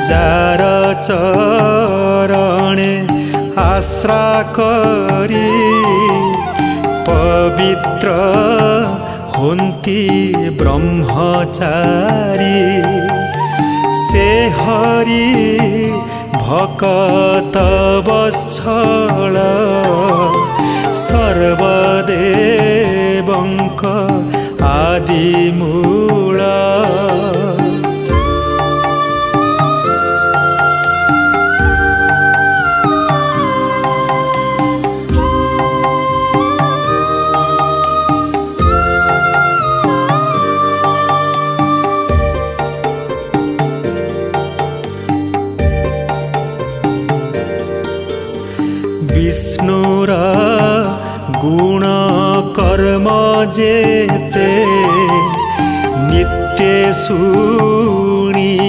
जार चरणे आश्रा करी पवित्र होन्ती ब्रह्मचारी से हरि भकत वत्सल सर्वदेवंक आदिमूल विष्णुर गुण कर्म जेते नित्य शुणी